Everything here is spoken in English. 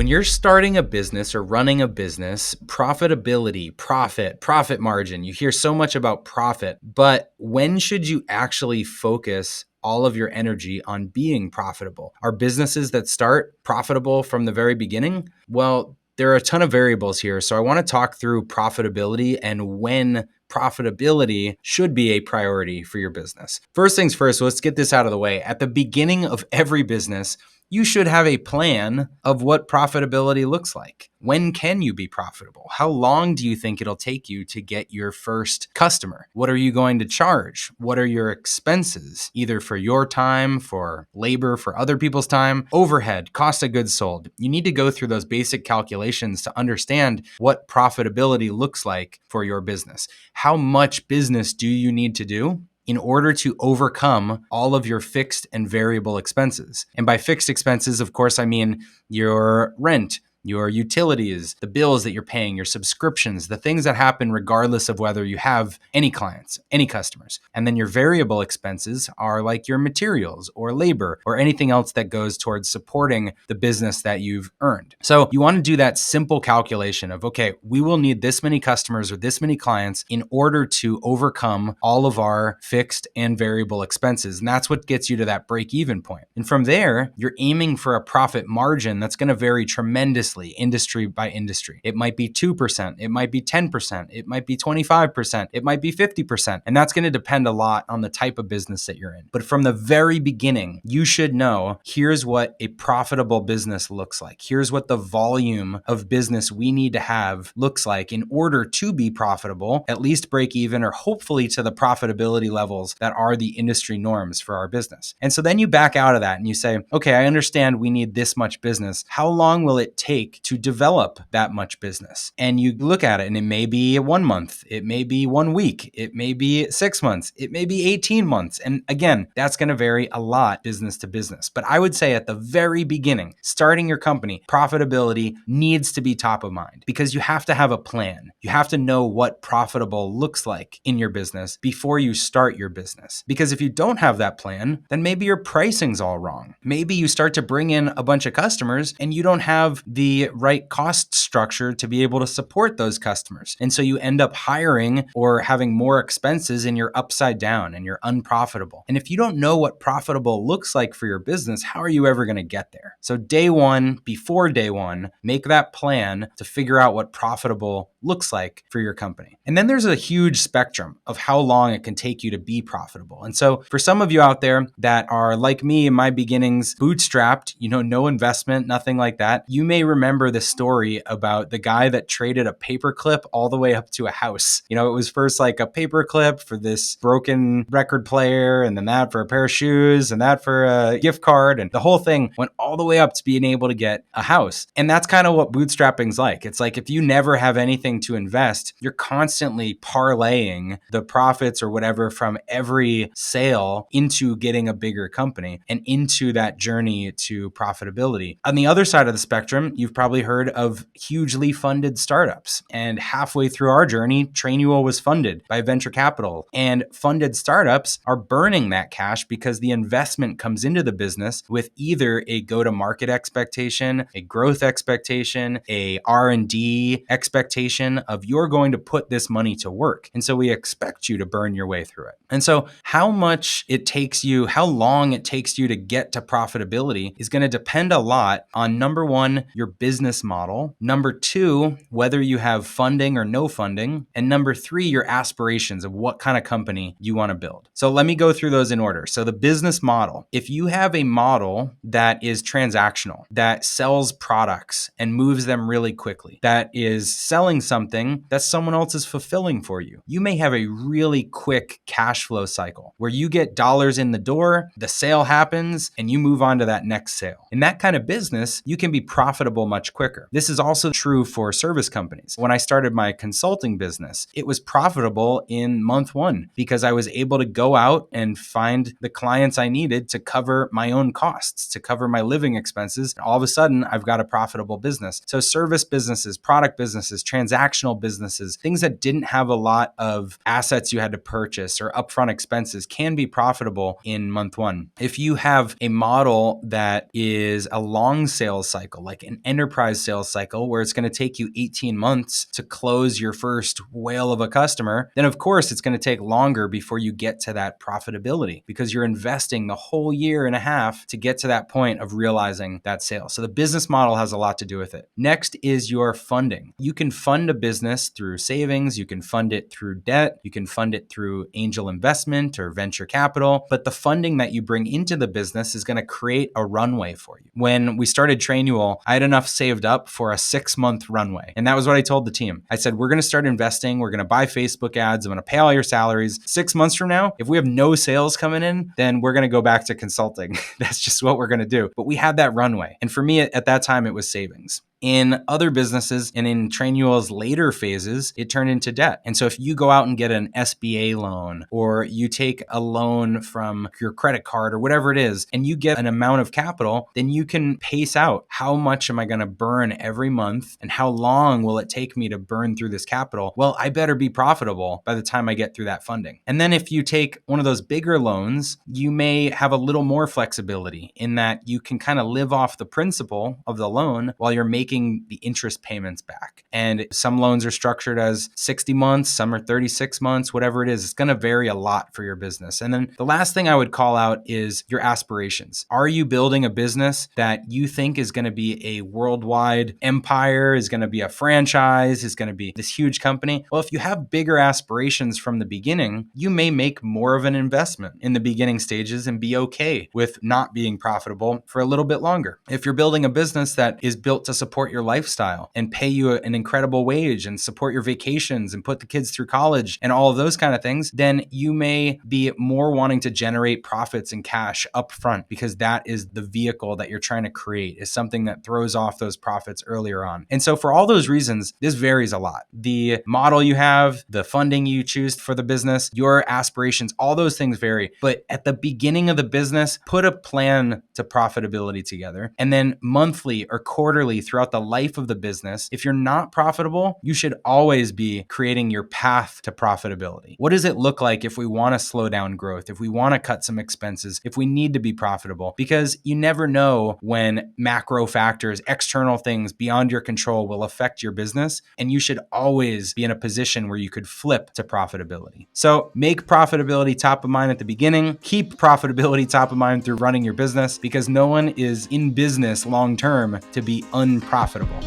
When you're starting a business or running a business, profitability, profit margin, you hear so much about profit, but when should you actually focus all of your energy on being profitable? Are businesses that start profitable from the very beginning? Well, there are a ton of variables here. So I want to talk through profitability and when profitability should be a priority for your business. First things first, let's get this out of the way. At the beginning of every business, you should have a plan of what profitability looks like. When can you be profitable? How long do you think it'll take you to get your first customer? What are you going to charge? What are your expenses, either for your time, for labor, for other people's time, overhead, cost of goods sold? You need to go through those basic calculations to understand what profitability looks like for your business. How much business do you need to do in order to overcome all of your fixed and variable expenses? And by fixed expenses, of course, I mean your rent, your utilities, the bills that you're paying, your subscriptions, the things that happen regardless of whether you have any clients, any customers. And then your variable expenses are like your materials or labor or anything else that goes towards supporting the business that you've earned. So you want to do that simple calculation of, okay, we will need this many customers or this many clients in order to overcome all of our fixed and variable expenses. And that's what gets you to that break-even point. And from there, you're aiming for a profit margin that's going to vary tremendously industry by industry. It might be 2%, it might be 10%, it might be 25%, it might be 50%. And that's going to depend a lot on the type of business that you're in. But from the very beginning, you should know, here's what a profitable business looks like. Here's what the volume of business we need to have looks like in order to be profitable, at least break even, or hopefully to the profitability levels that are the industry norms for our business. And so then you back out of that and you say, okay, I understand we need this much business. How long will it take to develop that much business? And you look at it and it may be 1 month, it may be 1 week, it may be 6 months, it may be 18 months. And again, that's going to vary a lot business to business. But I would say at the very beginning, starting your company, profitability needs to be top of mind because you have to have a plan. You have to know what profitable looks like in your business before you start your business. Because if you don't have that plan, then maybe your pricing's all wrong. Maybe you start to bring in a bunch of customers and you don't have the right cost structure to be able to support those customers. And so you end up hiring or having more expenses and you're upside down and you're unprofitable. And if you don't know what profitable looks like for your business, how are you ever going to get there? So day one, before day one, make that plan to figure out what profitable looks like for your company. And then there's a huge spectrum of how long it can take you to be profitable. And so for some of you out there that are like me in my beginnings, bootstrapped, no investment, nothing like that, you may remember the story about the guy that traded a paperclip all the way up to a house. It was first like a paperclip for this broken record player, and then that for a pair of shoes, and that for a gift card. And the whole thing went all the way up to being able to get a house. And that's kind of what bootstrapping's like. It's like if you never have anything to invest, you're constantly parlaying the profits or whatever from every sale into getting a bigger company and into that journey to profitability. On the other side of the spectrum, you've probably heard of hugely funded startups. And halfway through our journey, Trainual was funded by venture capital. And funded startups are burning that cash because the investment comes into the business with either a go-to-market expectation, a growth expectation, a R&D expectation of you're going to put this money to work. And so we expect you to burn your way through it. And so how long it takes you to get to profitability is going to depend a lot on, number one, your business model, number two, whether you have funding or no funding, and number three, your aspirations of what kind of company you want to build. So let me go through those in order. So the business model, if you have a model that is transactional, that sells products and moves them really quickly, that is selling something that someone else is fulfilling for you, you may have a really quick cash flow cycle where you get dollars in the door, the sale happens, and you move on to that next sale. In that kind of business, you can be profitable much quicker. This is also true for service companies. When I started my consulting business, it was profitable in month one because I was able to go out and find the clients I needed to cover my own costs, to cover my living expenses. All of a sudden, I've got a profitable business. So service businesses, product businesses, transactional businesses, things that didn't have a lot of assets you had to purchase or upfront expenses can be profitable in month one. If you have a model that is a long sales cycle, like an enterprise sales cycle where it's going to take you 18 months to close your first whale of a customer, then of course it's going to take longer before you get to that profitability because you're investing the whole year and a half to get to that point of realizing that sale. So the business model has a lot to do with it. Next is your funding. You can fund a business through savings, you can fund it through debt, you can fund it through angel investment or venture capital, but the funding that you bring into the business is going to create a runway for you. When we started Trainual, I had enough saved up for a 6-month runway. And that was what I told the team. I said, we're going to start investing. We're going to buy Facebook ads. I'm going to pay all your salaries. 6 months from now, if we have no sales coming in, then we're going to go back to consulting. That's just what we're going to do. But we had that runway. And for me at that time, it was savings. In other businesses and in Trainual's later phases, it turned into debt. And so if you go out and get an SBA loan or you take a loan from your credit card or whatever it is, and you get an amount of capital, then you can pace out how much am I going to burn every month and how long will it take me to burn through this capital? Well, I better be profitable by the time I get through that funding. And then if you take one of those bigger loans, you may have a little more flexibility in that you can kind of live off the principal of the loan while you're making the interest payments back. And some loans are structured as 60 months, some are 36 months, whatever it is. It's going to vary a lot for your business. And then the last thing I would call out is your aspirations. Are you building a business that you think is going to be a worldwide empire, is going to be a franchise, is going to be this huge company? Well, if you have bigger aspirations from the beginning, you may make more of an investment in the beginning stages and be okay with not being profitable for a little bit longer. If you're building a business that is built to support your lifestyle and pay you an incredible wage and support your vacations and put the kids through college and all of those kind of things, then you may be more wanting to generate profits and cash up front because that is the vehicle that you're trying to create, is something that throws off those profits earlier on. And so for all those reasons, this varies a lot. The model you have, the funding you choose for the business, your aspirations, all those things vary. But at the beginning of the business, put a plan to profitability together. And then monthly or quarterly throughout the life of the business, if you're not profitable, you should always be creating your path to profitability. What does it look like if we want to slow down growth, if we want to cut some expenses, if we need to be profitable? Because you never know when macro factors, external things beyond your control will affect your business. And you should always be in a position where you could flip to profitability. So make profitability top of mind at the beginning. Keep profitability top of mind through running your business because no one is in business long term to be unprofitable.